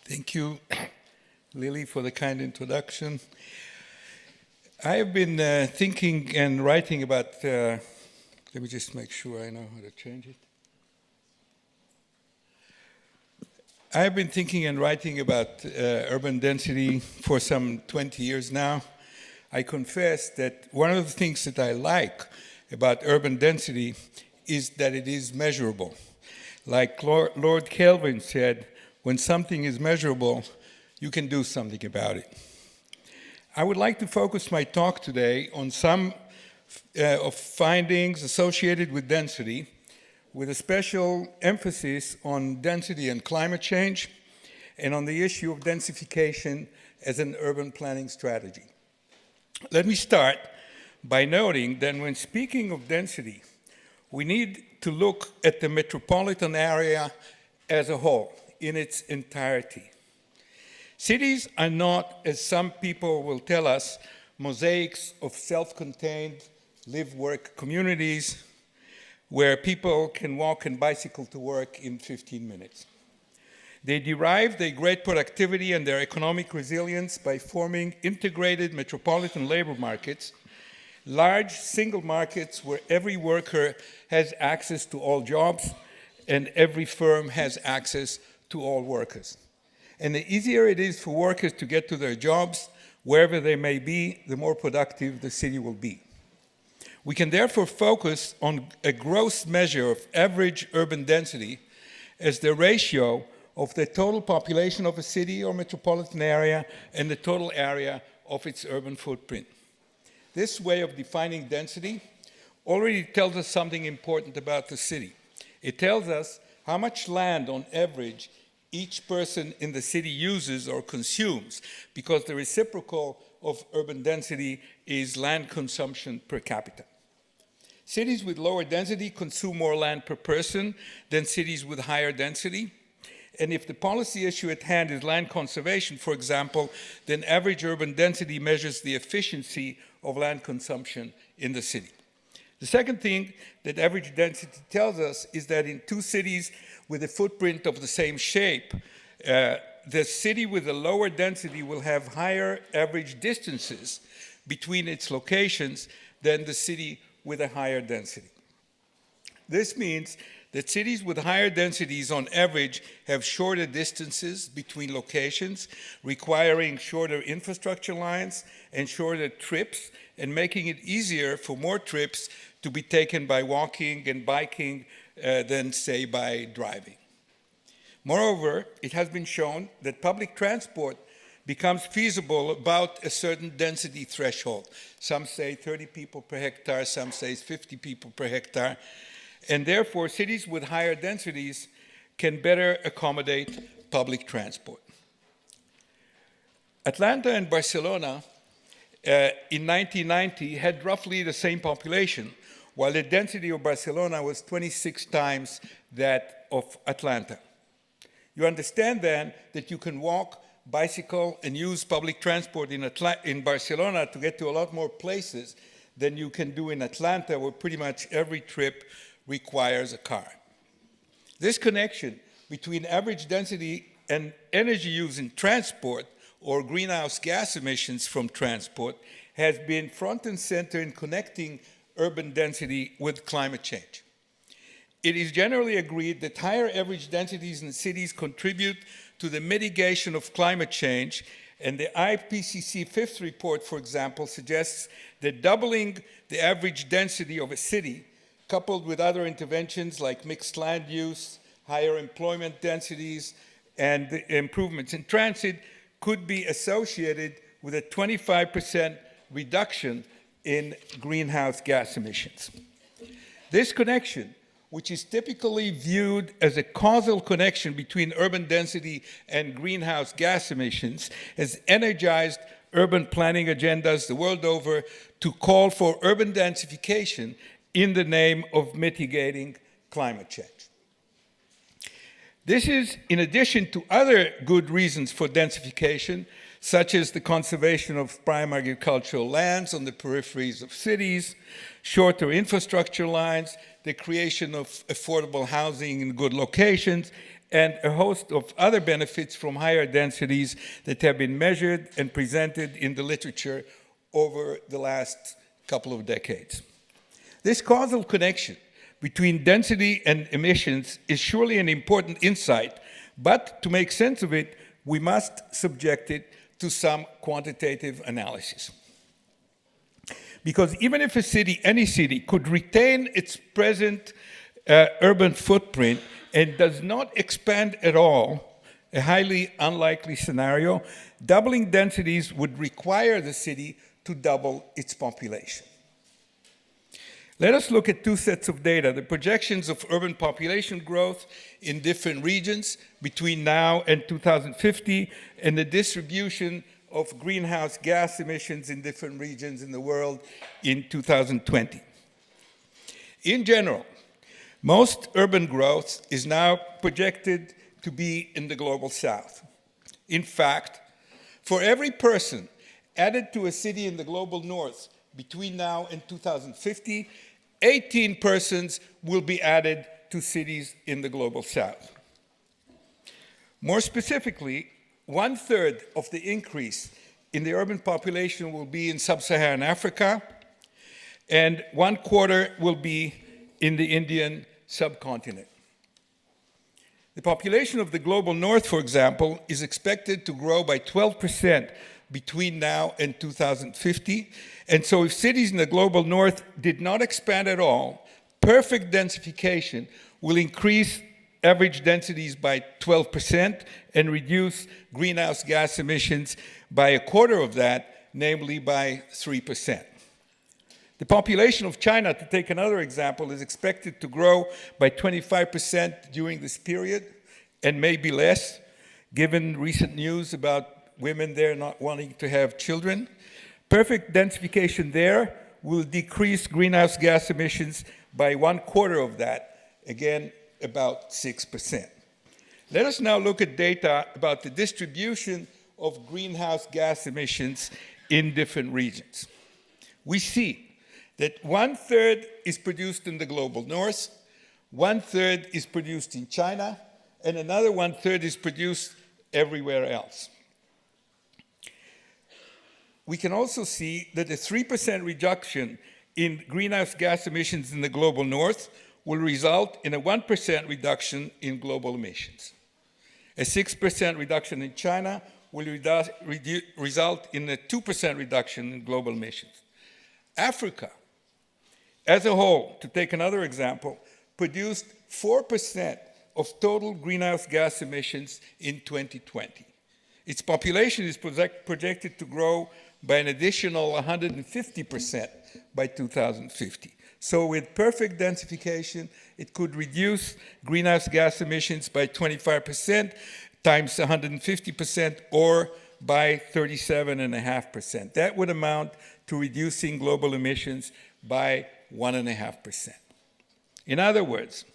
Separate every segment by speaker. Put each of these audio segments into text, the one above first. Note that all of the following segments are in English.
Speaker 1: Thank you, Lily, for the kind introduction. I have been thinking and writing about, let me just make sure I know how to change it. I have been thinking and writing about urban density for some 20 years now. I confess that one of the things that I like about urban density is that it is measurable. Like Lord Kelvin said, when something is measurable, you can do something about it. I would like to focus my talk today on some of findings associated with density, with a special emphasis on density and climate change, and on the issue of densification as an urban planning strategy. Let me start by noting that when speaking of density, we need to look at the metropolitan area as a whole, in its entirety. Cities are not, as some people will tell us, mosaics of self-contained live-work communities where people can walk and bicycle to work in 15 minutes. They derive their great productivity and their economic resilience by forming integrated metropolitan labor markets, large single markets where every worker has access to all jobs and every firm has access to all workers. And the easier it is for workers to get to their jobs, wherever they may be, the more productive the city will be. We can therefore focus on a gross measure of average urban density as the ratio of the total population of a city or metropolitan area and the total area of its urban footprint. This way of defining density already tells us something important about the city. It tells us how much land on average each person in the city uses or consumes, because the reciprocal of urban density is land consumption per capita. Cities with lower density consume more land per person than cities with higher density. And if the policy issue at hand is land conservation, for example, then average urban density measures the efficiency of land consumption in the city. The second thing that average density tells us is that in two cities with a footprint of the same shape, the city with a lower density will have higher average distances between its locations than the city with a higher density. This means that cities with higher densities on average have shorter distances between locations, requiring shorter infrastructure lines and shorter trips, and making it easier for more trips to be taken by walking and biking than, say, by driving. Moreover, it has been shown that public transport becomes feasible about a certain density threshold. Some say 30 people per hectare, some say 50 people per hectare, and therefore cities with higher densities can better accommodate public transport. Atlanta and Barcelona in 1990 had roughly the same population, while the density of Barcelona was 26 times that of Atlanta. You understand then that you can walk, bicycle, and use public transport in Barcelona to get to a lot more places than you can do in Atlanta, where pretty much every trip requires a car. This connection between average density and energy use in transport, or greenhouse gas emissions from transport, has been front and center in connecting urban density with climate change. It is generally agreed that higher average densities in cities contribute to the mitigation of climate change, and the IPCC fifth report, for example, suggests that doubling the average density of a city, coupled with other interventions like mixed land use, higher employment densities, and improvements in transit, could be associated with a 25% reduction in greenhouse gas emissions. This connection, which is typically viewed as a causal connection between urban density and greenhouse gas emissions, has energized urban planning agendas the world over to call for urban densification in the name of mitigating climate change. This is in addition to other good reasons for densification, such as the conservation of prime agricultural lands on the peripheries of cities, shorter infrastructure lines, the creation of affordable housing in good locations, and a host of other benefits from higher densities that have been measured and presented in the literature over the last couple of decades. This causal connection between density and emissions is surely an important insight, but to make sense of it, we must subject it to some quantitative analysis. Because even if a city, any city, could retain its present urban footprint and does not expand at all, a highly unlikely scenario, doubling densities would require the city to double its population. Let us look at two sets of data, the projections of urban population growth in different regions between now and 2050, and the distribution of greenhouse gas emissions in different regions in the world in 2020. In general, most urban growth is now projected to be in the global south. In fact, for every person added to a city in the global north between now and 2050, 18 persons will be added to cities in the global south. More specifically, 1/3 of the increase in the urban population will be in sub-Saharan Africa, and 1/4 will be in the Indian subcontinent. The population of the global north, for example, is expected to grow by 12% between now and 2050. And so if cities in the global north did not expand at all, perfect densification will increase average densities by 12% and reduce greenhouse gas emissions by 1/4 of that, namely by 3%. The population of China, to take another example, is expected to grow by 25% during this period, and maybe less, given recent news about women there not wanting to have children. Perfect densification there will decrease greenhouse gas emissions by 1/4 of that, again, about 6%. Let us now look at data about the distribution of greenhouse gas emissions in different regions. We see that 1/3 is produced in the global north, 1/3 is produced in China, and another 1/3 is produced everywhere else. We can also see that a 3% reduction in greenhouse gas emissions in the global north will result in a 1% reduction in global emissions. A 6% reduction in China will result in a 2% reduction in global emissions. Africa, as a whole, to take another example, produced 4% of total greenhouse gas emissions in 2020. Its population is projected to grow by an additional 150% by 2050. So with perfect densification, it could reduce greenhouse gas emissions by 25% times 150%, or by 37.5%. That would amount to reducing global emissions by 1.5%. In other words,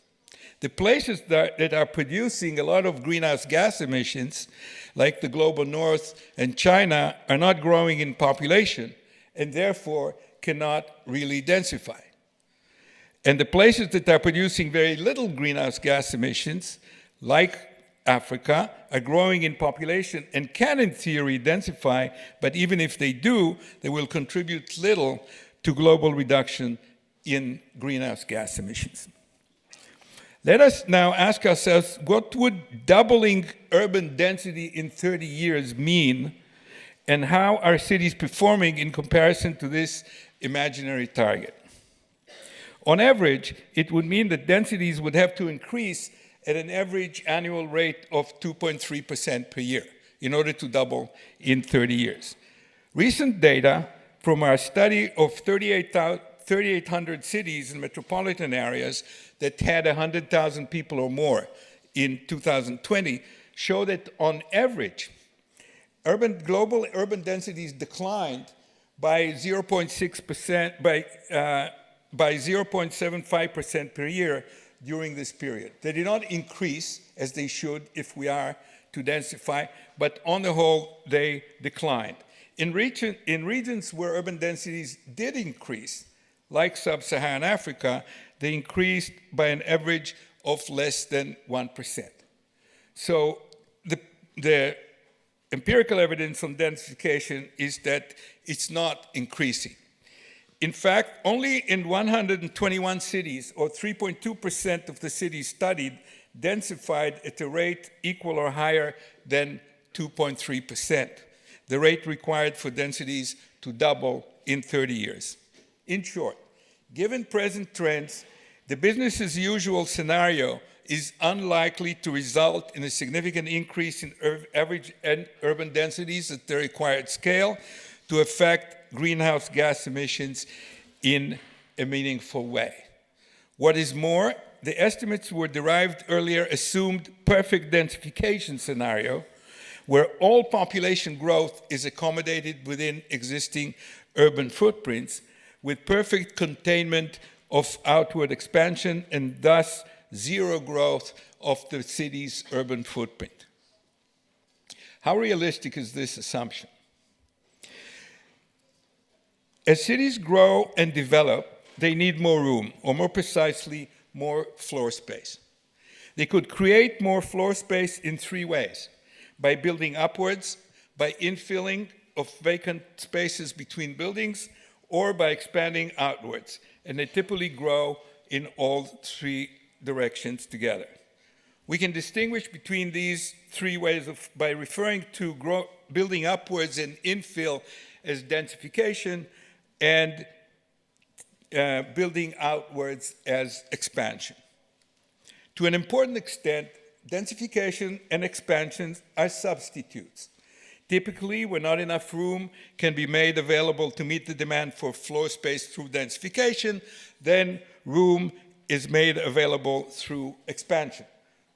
Speaker 1: the places that are producing a lot of greenhouse gas emissions, like the global north and China, are not growing in population and therefore cannot really densify. And the places that are producing very little greenhouse gas emissions, like Africa, are growing in population and can, in theory, densify, but even if they do, they will contribute little to global reduction in greenhouse gas emissions. Let us now ask ourselves, what would doubling urban density in 30 years mean, and how are cities performing in comparison to this imaginary target? On average, it would mean that densities would have to increase at an average annual rate of 2.3% per year in order to double in 30 years. Recent data from our study of 3,800 cities and metropolitan areas that had 100,000 people or more in 2020 show that on average, global urban densities declined by 0.6%, by 0.75% per year during this period. They did not increase as they should if we are to densify, but on the whole, they declined. In regions where urban densities did increase, like sub-Saharan Africa, they increased by an average of less than 1%. So the empirical evidence on densification is that it's not increasing. In fact, only in 121 cities, or 3.2% of the cities studied, densified at a rate equal or higher than 2.3%, the rate required for densities to double in 30 years. In short, given present trends, the business as usual scenario is unlikely to result in a significant increase in average urban densities at the required scale to affect greenhouse gas emissions in a meaningful way. What is more, the estimates were derived earlier assumed perfect densification scenario where all population growth is accommodated within existing urban footprints with perfect containment of outward expansion and thus zero growth of the city's urban footprint. How realistic is this assumption? As cities grow and develop, they need more room, or more precisely, more floor space. They could create more floor space in three ways: by building upwards, by infilling of vacant spaces between buildings, or by expanding outwards. And they typically grow in all three directions together. We can distinguish between these three ways by referring to building upwards and infill as densification, and building outwards as expansion. To an important extent, densification and expansions are substitutes. Typically, when not enough room can be made available to meet the demand for floor space through densification, then room is made available through expansion.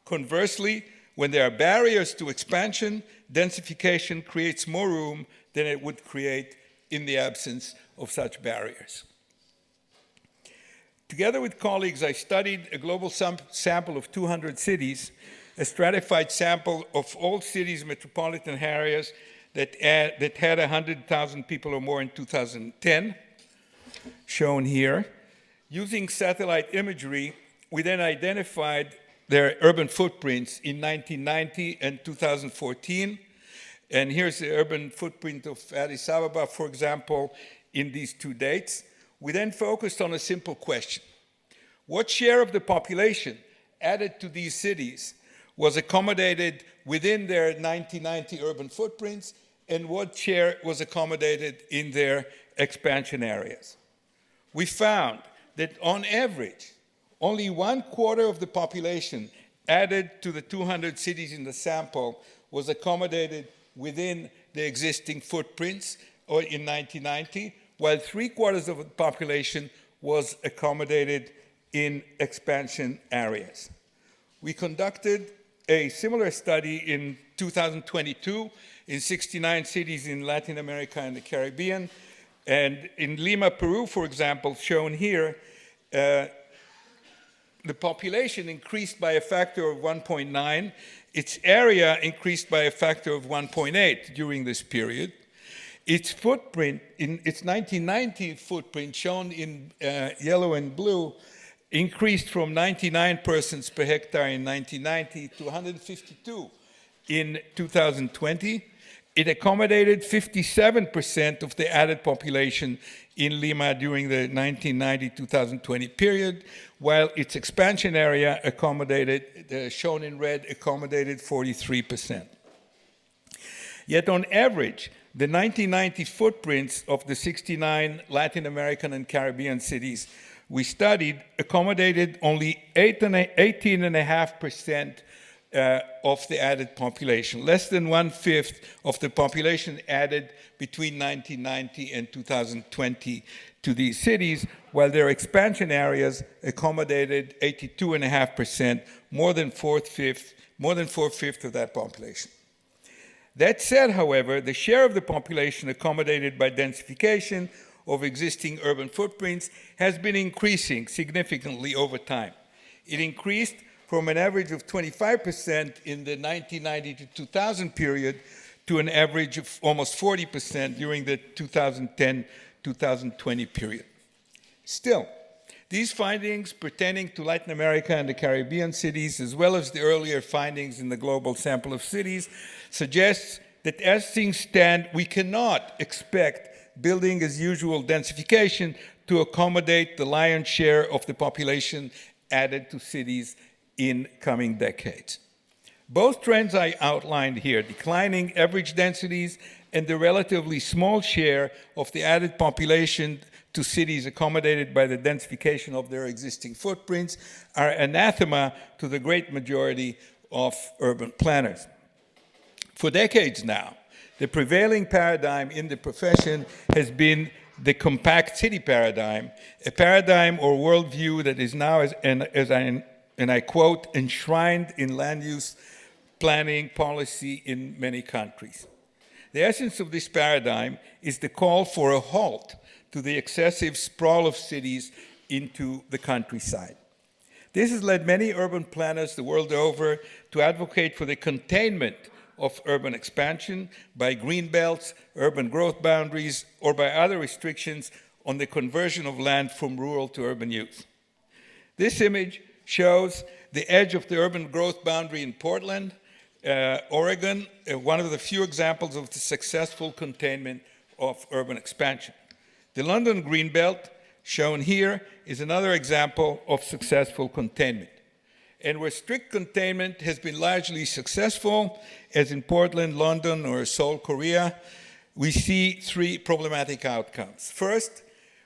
Speaker 1: Conversely, when there are barriers to expansion, densification creates more room than it would create in the absence of such barriers. Together with colleagues, I studied a global sample of 200 cities, a stratified sample of all cities, metropolitan areas that had 100,000 people or more in 2010, shown here. Using satellite imagery, we then identified their urban footprints in 1990 and 2014. And here's the urban footprint of Addis Ababa, for example, in these two dates. We then focused on a simple question: what share of the population added to these cities was accommodated within their 1990 urban footprints, and what share was accommodated in their expansion areas? We found that on average, only 1/4 of the population added to the 200 cities in the sample was accommodated within the existing footprints or in 1990, while 3/4 of the population was accommodated in expansion areas. We conducted a similar study in 2022 in 69 cities in Latin America and the Caribbean. And in Lima, Peru, for example, shown here, the population increased by a factor of 1.9. Its area increased by a factor of 1.8 during this period. Its footprint, in its 1990 footprint, shown in yellow and blue, increased from 99 persons per hectare in 1990 to 152 in 2020. It accommodated 57% of the added population in Lima during the 1990-2020 period, while its expansion area accommodated, shown in red, accommodated 43%. Yet on average, the 1990 footprints of the 69 Latin American and Caribbean cities we studied accommodated only 18.5% of the added population, less than 1/5 of the population added between 1990 and 2020 to these cities, while their expansion areas accommodated 82.5%, more than 4/5 of that population. That said, however, the share of the population accommodated by densification of existing urban footprints has been increasing significantly over time. It increased from an average of 25% in the 1990 to 2000 period to an average of almost 40% during the 2010-2020 period. Still, These findings pertaining to Latin America and the Caribbean cities, as well as the earlier findings in the global sample of cities, suggests that as things stand, we cannot expect building as usual densification to accommodate the lion's share of the population added to cities in coming decades. Both trends I outlined here, declining average densities and the relatively small share of the added population to cities accommodated by the densification of their existing footprints, are anathema to the great majority of urban planners. For decades now, the prevailing paradigm in the profession has been the compact city paradigm, a paradigm or worldview that is now, and I quote, enshrined in land use planning policy in many countries. The essence of this paradigm is the call for a halt to the excessive sprawl of cities into the countryside. This has led many urban planners the world over to advocate for the containment of urban expansion by green belts, urban growth boundaries, or by other restrictions on the conversion of land from rural to urban use. This image shows the edge of the urban growth boundary in Portland, Oregon, one of the few examples of the successful containment of urban expansion. The London Greenbelt, shown here, is another example of successful containment. And where strict containment has been largely successful, as in Portland, London, or Seoul, Korea, we see three problematic outcomes. First,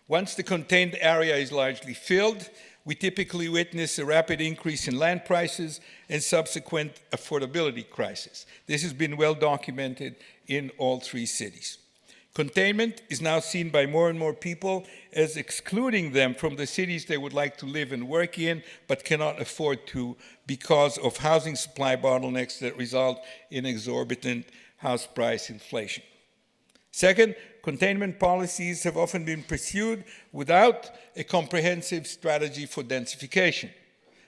Speaker 1: once the contained area is largely filled, we typically witness a rapid increase in land prices and subsequent affordability crisis. This has been well documented in all three cities. Containment is now seen by more and more people as excluding them from the cities they would like to live and work in, but cannot afford to because of housing supply bottlenecks that result in exorbitant house price inflation. Second, containment policies have often been pursued without a comprehensive strategy for densification.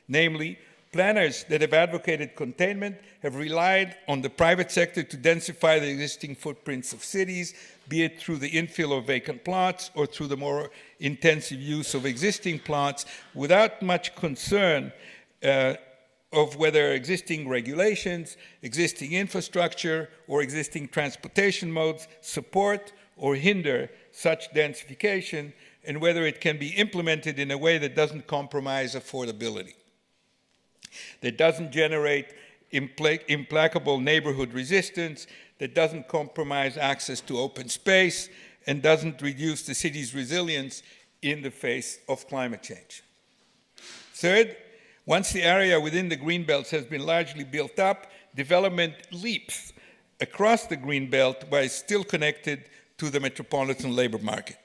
Speaker 1: Namely, planners that have advocated containment have relied on the private sector to densify the existing footprints of cities, be it through the infill of vacant plots or through the more intensive use of existing plots, without much concern of whether existing regulations, existing infrastructure, or existing transportation modes support or hinder such densification, and whether it can be implemented in a way that doesn't compromise affordability, that doesn't generate implacable neighborhood resistance, that doesn't compromise access to open space, and doesn't reduce the city's resilience in the face of climate change. Third, once the area within the greenbelts has been largely built up, development leaps across the greenbelt while still connected to the metropolitan labor market.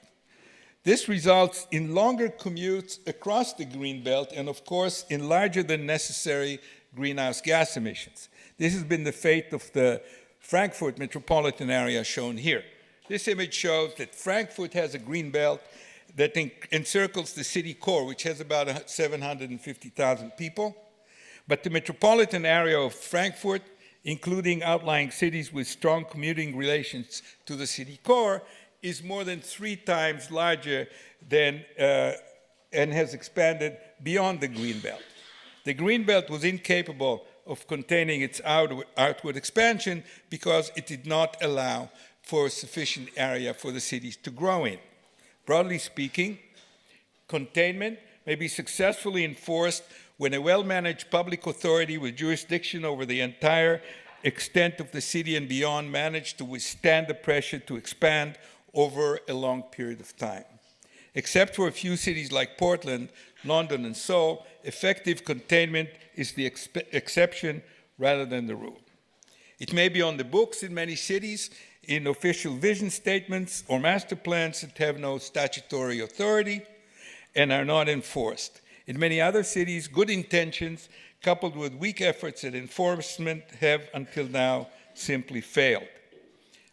Speaker 1: This results in longer commutes across the greenbelt and, of course, in larger than necessary greenhouse gas emissions. This has been the fate of the Frankfurt metropolitan area shown here. This image shows that Frankfurt has a greenbelt that encircles the city core, which has about 750,000 people. But the metropolitan area of Frankfurt, including outlying cities with strong commuting relations to the city core, is more than 3 times larger than, and has expanded beyond the greenbelt. The greenbelt was incapable of containing its outward expansion because it did not allow for sufficient area for the cities to grow in. Broadly speaking, containment may be successfully enforced when a well-managed public authority with jurisdiction over the entire extent of the city and beyond managed to withstand the pressure to expand over a long period of time. Except for a few cities like Portland, London, and Seoul, effective containment is the exception rather than the rule. It may be on the books in many cities, in official vision statements or master plans that have no statutory authority and are not enforced. In many other cities, good intentions coupled with weak efforts at enforcement have until now simply failed.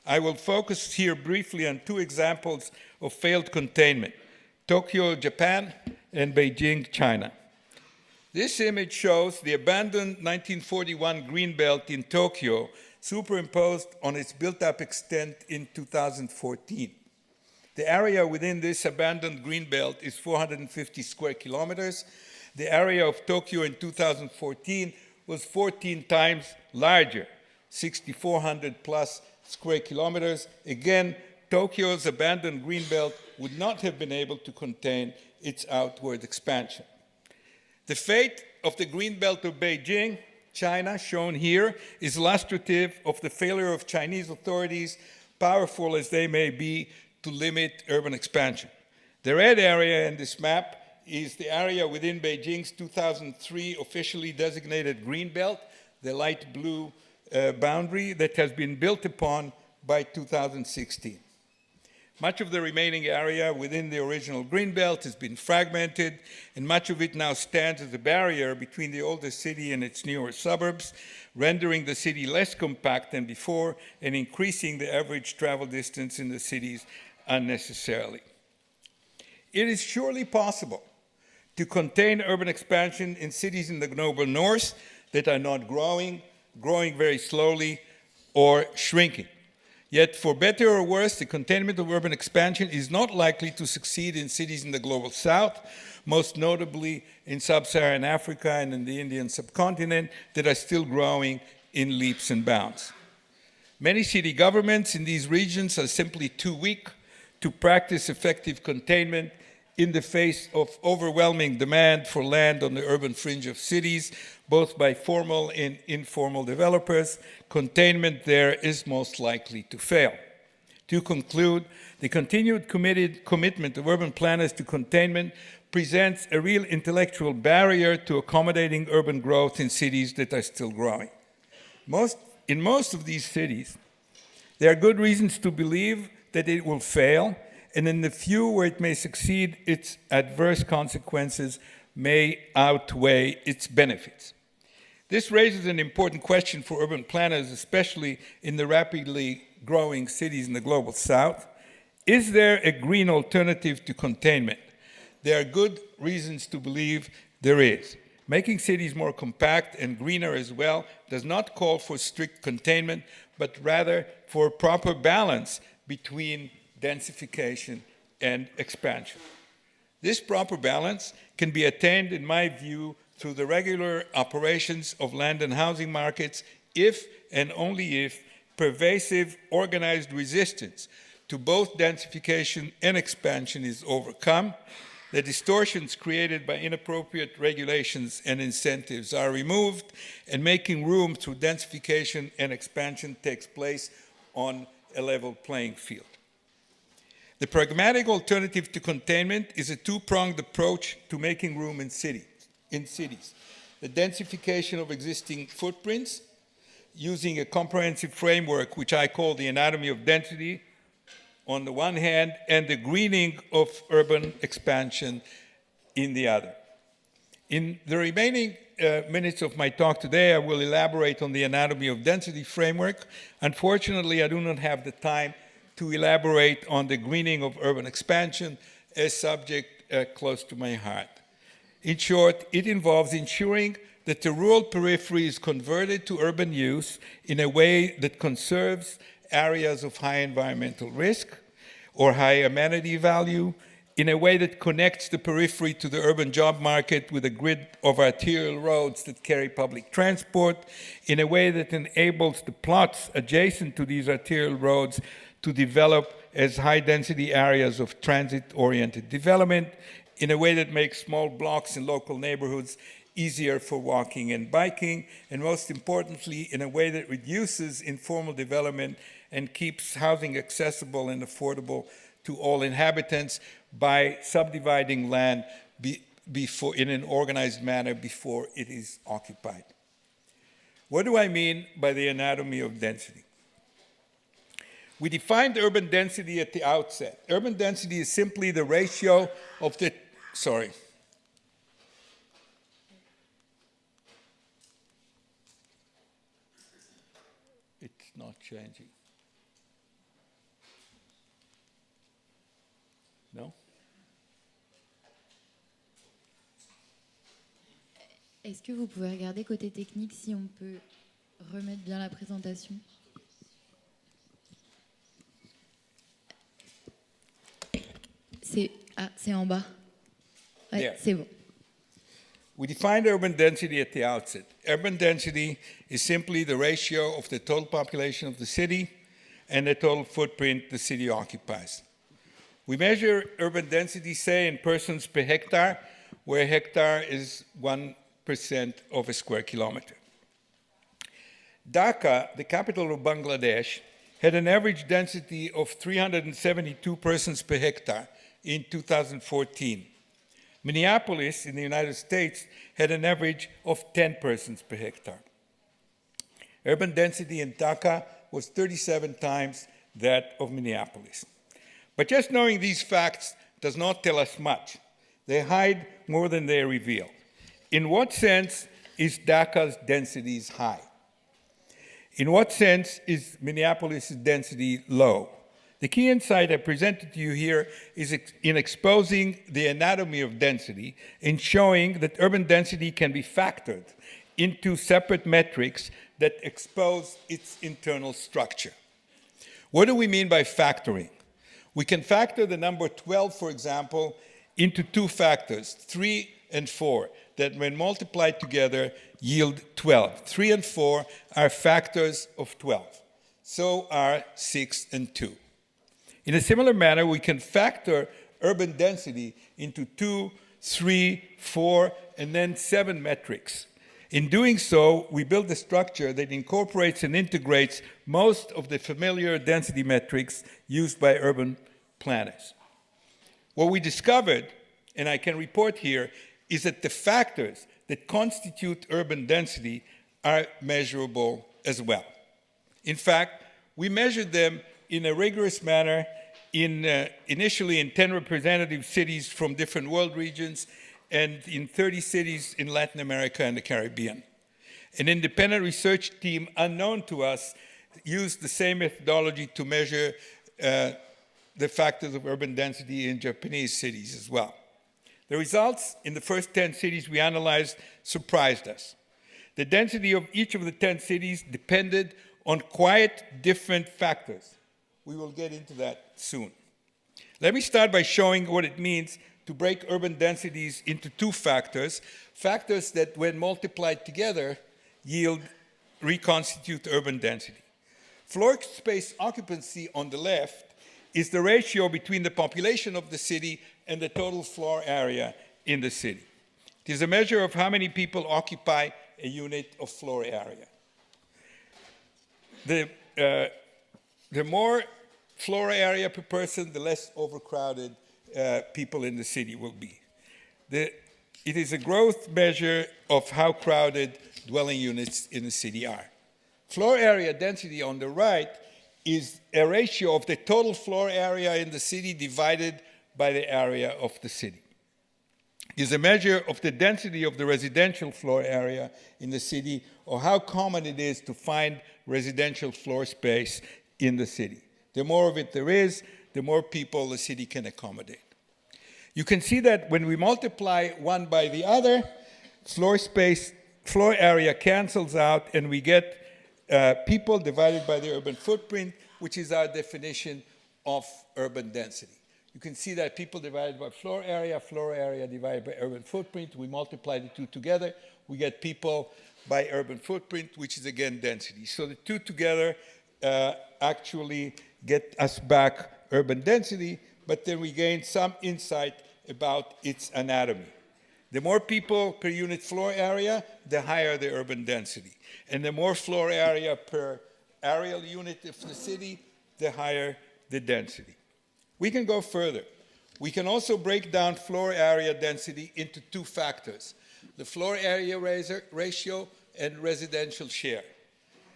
Speaker 1: I will focus here briefly on 2 examples of failed containment: Tokyo, Japan, and Beijing, China. This image shows the abandoned 1941 greenbelt in Tokyo superimposed on its built-up extent in 2014. The area within this abandoned greenbelt is 450 square kilometers. The area of Tokyo in 2014 was 14 times larger, 6,400 plus square kilometers. Again, Tokyo's abandoned greenbelt would not have been able to contain its outward expansion. The fate of the greenbelt of Beijing, China, shown here, is illustrative of the failure of Chinese authorities, powerful as they may be, to limit urban expansion. The red area in this map is the area within Beijing's 2003 officially designated greenbelt, the light blue boundary that has been built upon by 2016. Much of the remaining area within the original greenbelt has been fragmented, and much of it now stands as a barrier between the older city and its newer suburbs, rendering the city less compact than before and increasing the average travel distance in the cities unnecessarily. It is surely possible to contain urban expansion in cities in the global north that are not growing very slowly, or shrinking. Yet, for better or worse, the containment of urban expansion is not likely to succeed in cities in the global south, most notably in sub-Saharan Africa and in the Indian subcontinent, that are still growing in leaps and bounds. Many city governments in these regions are simply too weak to practice effective containment in the face of overwhelming demand for land on the urban fringe of cities, both by formal and informal developers. Containment there is most likely to fail. To conclude, the continued commitment of urban planners to containment presents a real intellectual barrier to accommodating urban growth in cities that are still growing. In most of these cities, there are good reasons to believe that it will fail, and in the few where it may succeed, its adverse consequences may outweigh its benefits. This raises an important question for urban planners, especially in the rapidly growing cities in the global south. Is there a green alternative to containment? There are good reasons to believe there is. Making cities more compact and greener as well does not call for strict containment, but rather for a proper balance between densification and expansion. This proper balance can be attained, in my view, through the regular operations of land and housing markets if and only if pervasive organized resistance to both densification and expansion is overcome, the distortions created by inappropriate regulations and incentives are removed, and making room through densification and expansion takes place on a level playing field. The pragmatic alternative to containment is a two-pronged approach to making room in cities. The densification of existing footprints using a comprehensive framework, which I call the anatomy of density, on the one hand, and the greening of urban expansion in the other. In the remaining minutes of my talk today, I will elaborate on the anatomy of density framework. Unfortunately, I do not have the time to elaborate on the greening of urban expansion, a subject close to my heart. In short, it involves ensuring that the rural periphery is converted to urban use in a way that conserves areas of high environmental risk or high amenity value, in a way that connects the periphery to the urban job market with a grid of arterial roads that carry public transport, in a way that enables the plots adjacent to these arterial roads to develop as high-density areas of transit-oriented development, in a way that makes small blocks in local neighborhoods easier for walking and biking, and most importantly, in a way that reduces informal development and keeps housing accessible and affordable to all inhabitants by subdividing land in an organized manner before it is occupied. What do I mean by the anatomy of density? We defined urban density at the outset. Urban density is simply the ratio of the, It's not changing. No?
Speaker 2: Est-ce que vous pouvez regarder côté technique si on peut remettre bien la présentation? c'est en bas. Ouais,
Speaker 1: There.
Speaker 2: c'est bon.
Speaker 1: We defined urban density at the outset. Urban density is simply the ratio of the total population of the city and the total footprint the city occupies. We measure urban density, say, in persons per hectare, where a hectare is 1% of a square kilometer. Dhaka, the capital of Bangladesh, had an average density of 372 persons per hectare in 2014. Minneapolis, in the United States, had an average of 10 persons per hectare. Urban density in Dhaka was 37 times that of Minneapolis. But just knowing these facts does not tell us much. They hide more than they reveal. In what sense is Dhaka's density high? In what sense is Minneapolis' density low? The key insight I presented to you here is in exposing the anatomy of density, in showing that urban density can be factored into separate metrics that expose its internal structure. What do we mean by factoring? We can factor the number 12, for example, into two factors, 3 and 4, that when multiplied together yield 12. 3 and 4 are factors of 12. So are 6 and 2. In a similar manner, we can factor urban density into 2, 3, 4, and then 7 metrics. In doing so, we build a structure that incorporates and integrates most of the familiar density metrics used by urban planners. What we discovered, and I can report here, is that the factors that constitute urban density are measurable as well. In fact, we measured them in a rigorous manner initially in 10 representative cities from different world regions and in 30 cities in Latin America and the Caribbean. An independent research team unknown to us used the same methodology to measure the factors of urban density in Japanese cities as well. The results in the first 10 cities we analyzed surprised us. The density of each of the 10 cities depended on quite different factors. We will get into that soon. Let me start by showing what it means to break urban densities into two factors, factors that when multiplied together reconstitute urban density. Floor space occupancy on the left is the ratio between the population of the city and the total floor area in the city. It is a measure of how many people occupy a unit of floor area. The more floor area per person, the less overcrowded people in the city will be. It is a growth measure of how crowded dwelling units in the city are. Floor area density on the right is a ratio of the total floor area in the city divided by the area of the city. It is a measure of the density of the residential floor area in the city, or how common it is to find residential floor space in the city. The more of it there is, the more people the city can accommodate. You can see that when we multiply one by the other, floor area cancels out, and we get people divided by the urban footprint, which is our definition of urban density. You can see that people divided by floor area divided by urban footprint. We multiply the two together, we get people by urban footprint, which is again density. So the two together actually get us back urban density, but then we gain some insight about its anatomy. The more people per unit floor area, the higher the urban density. And the more floor area per areal unit of the city, the higher the density. We can go further. We can also break down floor area density into two factors, the floor area ratio and residential share.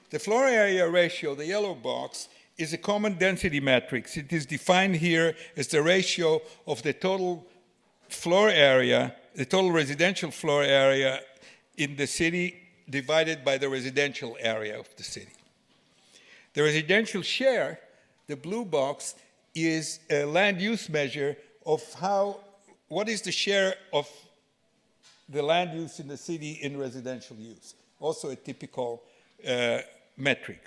Speaker 1: The floor area ratio, the yellow box, is a common density matrix. It is defined here as the ratio of the total floor area, the total residential floor area in the city divided by the residential area of the city. The residential share, the blue box, is a land use measure of what is the share of the land use in the city in residential use. Also a typical metric.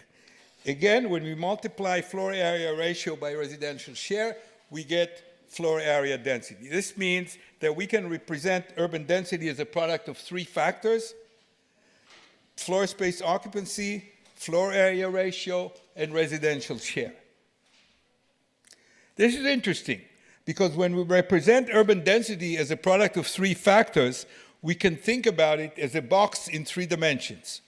Speaker 1: Again, when we multiply floor area ratio by residential share, we get floor area density. This means that we can represent urban density as a product of three factors: floor space occupancy, floor area ratio, and residential share. This is interesting because when we represent urban density as a product of three factors, we can think about it as a box in three dimensions,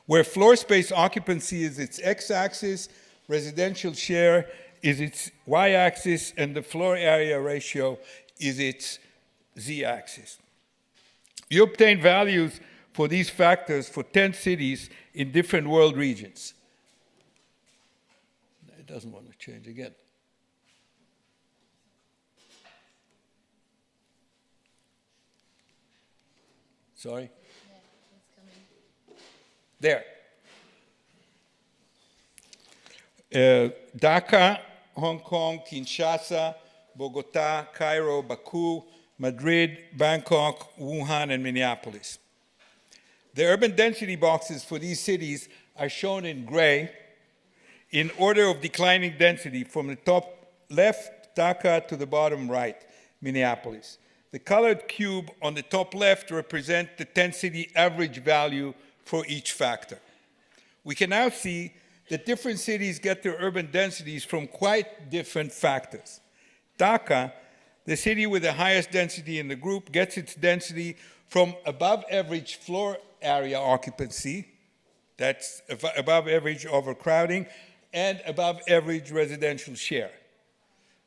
Speaker 1: where floor space occupancy is its x-axis, residential share is its y-axis, and the floor area ratio is its z-axis. You obtain values for these factors for 10 cities in different world regions. It doesn't want to change again. Sorry?
Speaker 2: Yeah, it's coming.
Speaker 1: There. Dhaka, Hong Kong, Kinshasa, Bogota, Cairo, Baku, Madrid, Bangkok, Wuhan, and Minneapolis. The urban density boxes for these cities are shown in gray in order of declining density from the top left, Dhaka, to the bottom right, Minneapolis. The colored cube on the top left represents the 10-city average value for each factor. We can now see that different cities get their urban densities from quite different factors. Dhaka, the city with the highest density in the group, gets its density from above average floor area occupancy, that's above average overcrowding, and above average residential share.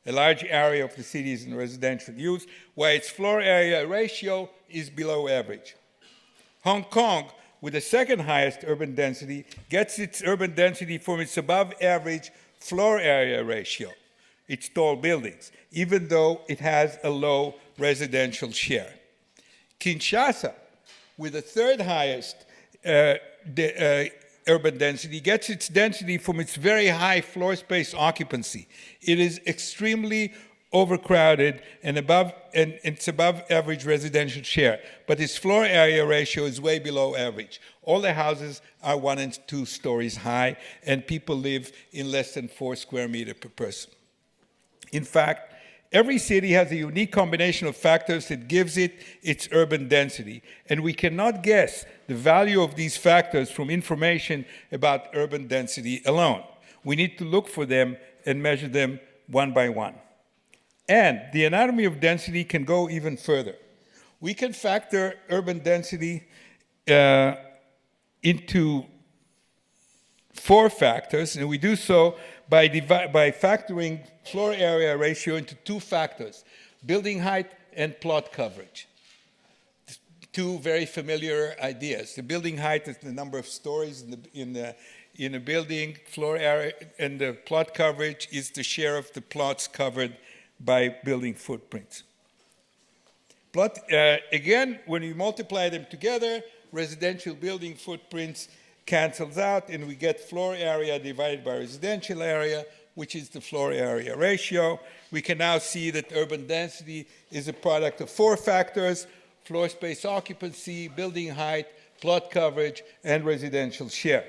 Speaker 1: A large area of the city is in residential use, while its floor area ratio is below average. Hong Kong, with the second highest urban density, gets its urban density from its above average floor area ratio, its tall buildings, even though it has a low residential share. Kinshasa, with the third highest urban density, gets its density from its very high floor space occupancy. It is extremely overcrowded and it's above average residential share, but its floor area ratio is way below average. All the houses are 1 and 2 stories high, and people live in less than 4 square meters per person. In fact, every city has a unique combination of factors that gives it its urban density, and we cannot guess the value of these factors from information about urban density alone. We need to look for them and measure them one by one. And the anatomy of density can go even further. We can factor urban density into 4 factors, and we do so by factoring floor area ratio into 2 factors: building height and plot coverage. 2 very familiar ideas. The building height is the number of stories in a building, floor area, and the plot coverage is the share of the plots covered by building footprints. Again, when we multiply them together, residential building footprints cancels out, and we get floor area divided by residential area, which is the floor area ratio. We can now see that urban density is a product of 4 factors: floor space occupancy, building height, plot coverage, and residential share.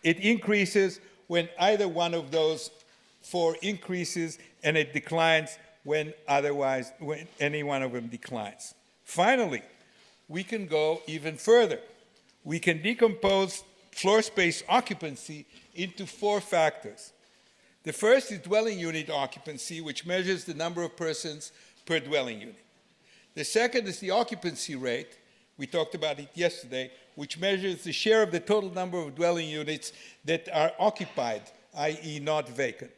Speaker 1: It increases when either one of those 4 increases, and it declines when any one of them declines. Finally, we can go even further. We can decompose floor space occupancy into 4 factors. The first is dwelling unit occupancy, which measures the number of persons per dwelling unit. The second is the occupancy rate, we talked about it yesterday, which measures the share of the total number of dwelling units that are occupied, i.e. not vacant.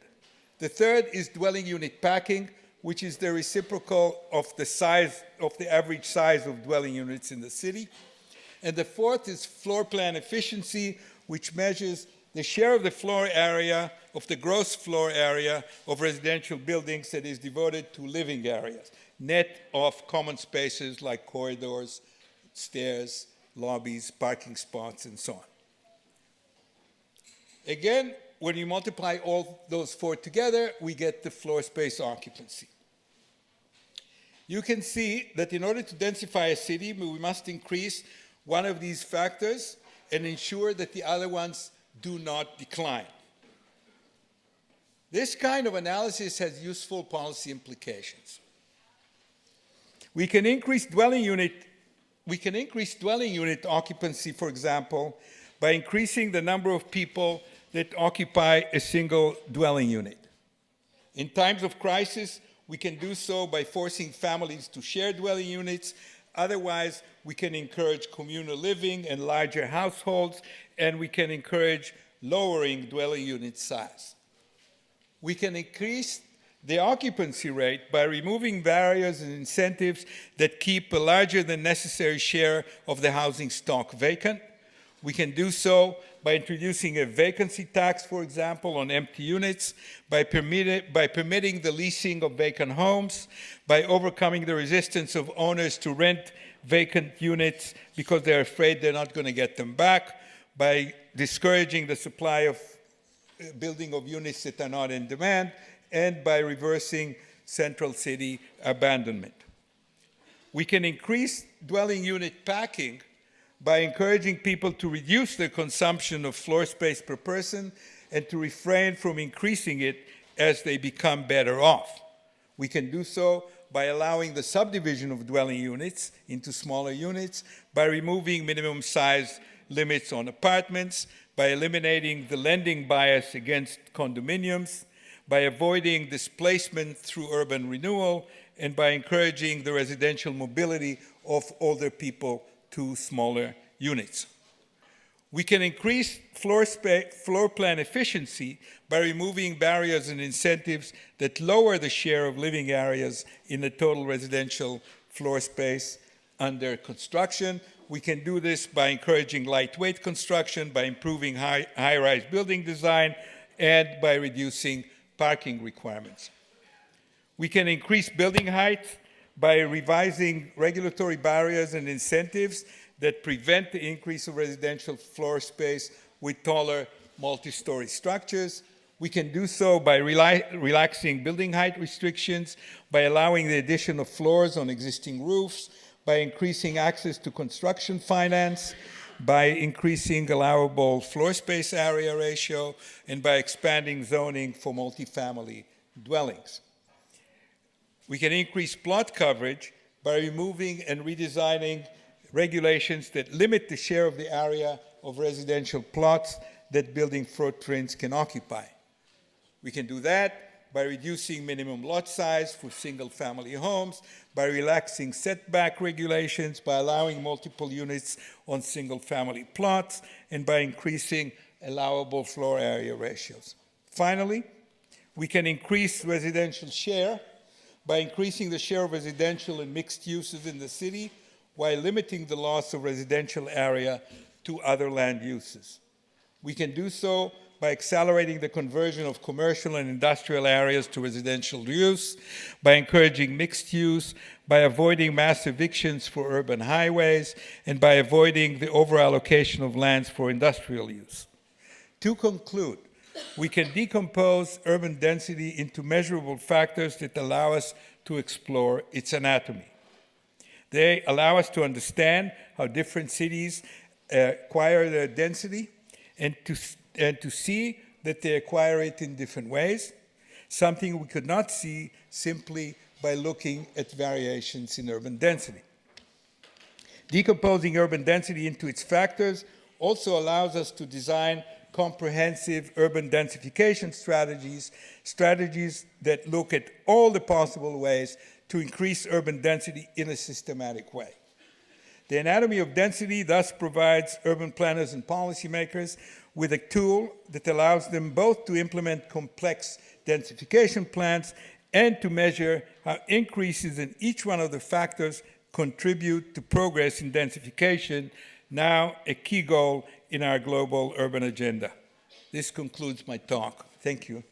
Speaker 1: The third is dwelling unit packing, which is the reciprocal of the average size of dwelling units in the city. And the fourth is floor plan efficiency, which measures the share of the floor area, of the gross floor area of residential buildings that is devoted to living areas, net of common spaces like corridors, stairs, lobbies, parking spots, and so on. Again, when you multiply all those 4 together, we get the floor space occupancy. You can see that in order to densify a city, we must increase one of these factors and ensure that the other ones do not decline. This kind of analysis has useful policy implications. We can increase dwelling unit occupancy, for example, by increasing the number of people that occupy a single dwelling unit. In times of crisis, we can do so by forcing families to share dwelling units. Otherwise, we can encourage communal living and larger households, and we can encourage lowering dwelling unit size. We can increase the occupancy rate by removing barriers and incentives that keep a larger than necessary share of the housing stock vacant. We can do so by introducing a vacancy tax, for example, on empty units, by permitting the leasing of vacant homes, by overcoming the resistance of owners to rent vacant units because they're afraid they're not going to get them back, by discouraging the supply of building of units that are not in demand, and by reversing central city abandonment. We can increase dwelling unit packing by encouraging people to reduce their consumption of floor space per person and to refrain from increasing it as they become better off. We can do so by allowing the subdivision of dwelling units into smaller units, by removing minimum size limits on apartments, by eliminating the lending bias against condominiums, by avoiding displacement through urban renewal, and by encouraging the residential mobility of older people to smaller units. We can increase floor plan efficiency by removing barriers and incentives that lower the share of living areas in the total residential floor space under construction. We can do this by encouraging lightweight construction, by improving high-rise building design, and by reducing parking requirements. We can increase building height by revising regulatory barriers and incentives that prevent the increase of residential floor space with taller multi-story structures. We can do so by relaxing building height restrictions, by allowing the addition of floors on existing roofs, by increasing access to construction finance, by increasing allowable floor space area ratio, and by expanding zoning for multifamily dwellings. We can increase plot coverage by removing and redesigning regulations that limit the share of the area of residential plots that building footprints can occupy. We can do that by reducing minimum lot size for single-family homes, by relaxing setback regulations, by allowing multiple units on single-family plots, and by increasing allowable floor area ratios. Finally, we can increase residential share by increasing the share of residential and mixed uses in the city while limiting the loss of residential area to other land uses. We can do so by accelerating the conversion of commercial and industrial areas to residential use, by encouraging mixed use, by avoiding mass evictions for urban highways, and by avoiding the overallocation of lands for industrial use. To conclude, we can decompose urban density into measurable factors that allow us to explore its anatomy. They allow us to understand how different cities acquire their density and to see that they acquire it in different ways, something we could not see simply by looking at variations in urban density. Decomposing urban density into its factors also allows us to design comprehensive urban densification strategies that look at all the possible ways to increase urban density in a systematic way. The anatomy of density thus provides urban planners and policymakers with a tool that allows them both to implement complex densification plans and to measure how increases in each one of the factors contribute to progress in densification, now a key goal in our global urban agenda. This concludes my talk. Thank you.